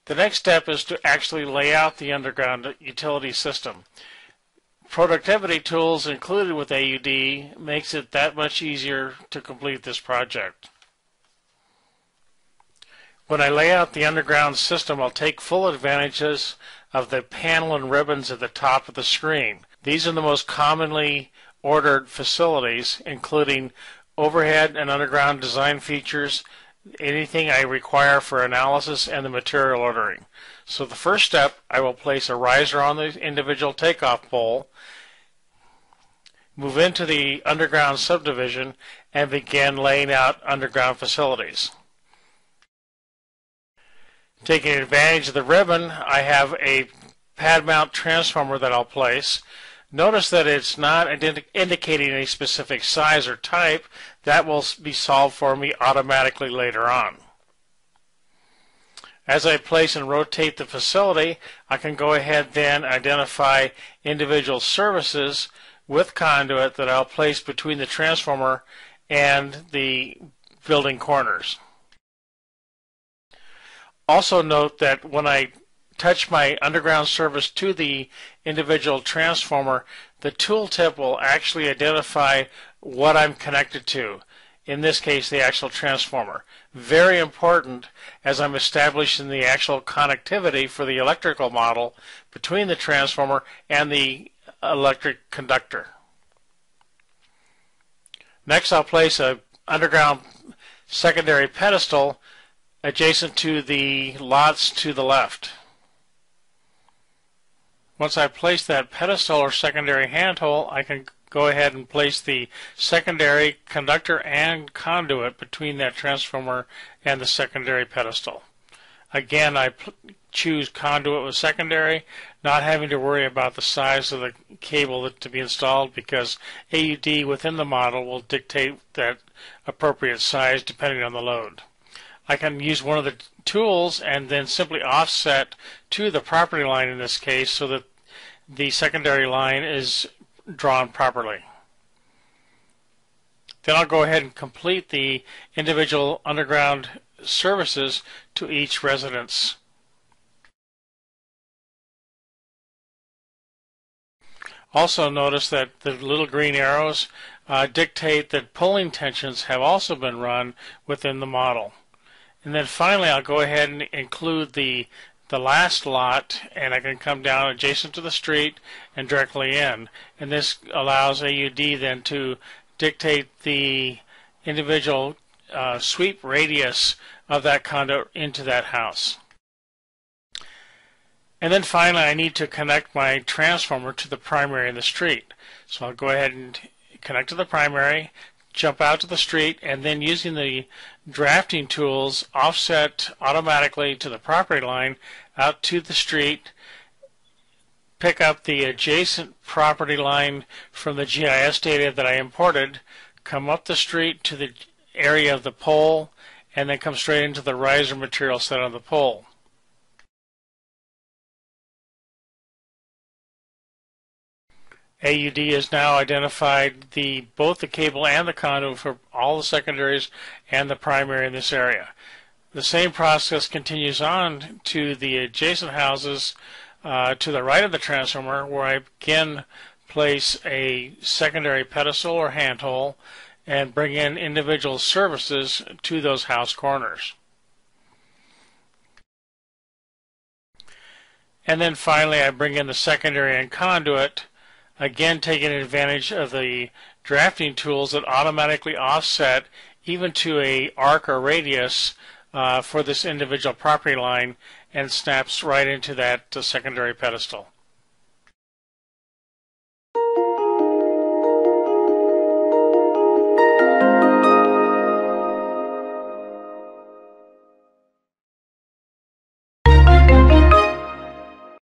The next step is to actually lay out the underground utility system. Productivity tools included with AUD makes it that much easier to complete this project. When I lay out the underground system, I'll take full advantages of the panel and ribbons at the top of the screen. These are the most commonly ordered facilities, including overhead and underground design features, anything I require for analysis, and the material ordering. So the first step, I will place a riser on the individual takeoff pole, move into the underground subdivision, and begin laying out underground facilities. Taking advantage of the ribbon, I have a pad mount transformer that I'll place. Notice that it's not indicating any specific size or type. That will be solved for me automatically later on. As I place and rotate the facility, I can go ahead then identify individual services with conduit that I'll place between the transformer and the building corners. Also note that when I touch my underground service to the individual transformer, the tooltip will actually identify what I'm connected to. In this case, the actual transformer. Very important as I'm establishing the actual connectivity for the electrical model between the transformer and the electric conductor. Next, I'll place an underground secondary pedestal adjacent to the lots to the left. Once I place that pedestal or secondary handhole, I can go ahead and place the secondary conductor and conduit between that transformer and the secondary pedestal. Again, I choose conduit with secondary, not having to worry about the size of the cable to be installed, because AUD within the model will dictate that appropriate size depending on the load. I can use one of the tools and then simply offset to the property line in this case so that the secondary line is drawn properly. Then I'll go ahead and complete the individual underground services to each residence. Also notice that the little green arrows dictate that pulling tensions have also been run within the model. And then finally, I'll go ahead and include the last lot, and I can come down adjacent to the street and directly in. And this allows AUD then to dictate the individual sweep radius of that conduit into that house. And then finally, I need to connect my transformer to the primary in the street. So I'll go ahead and connect to the primary, jump out to the street, and then using the drafting tools, offset automatically to the property line out to the street, pick up the adjacent property line from the GIS data that I imported, come up the street to the area of the pole, and then come straight into the riser material set on the pole. AUD has now identified both the cable and the conduit for all the secondaries and the primary in this area. The same process continues on to the adjacent houses to the right of the transformer, where I again place a secondary pedestal or handhole and bring in individual services to those house corners. And then finally I bring in the secondary and conduit, again taking advantage of the drafting tools that automatically offset even to a arc or radius for this individual property line, and snaps right into that secondary pedestal.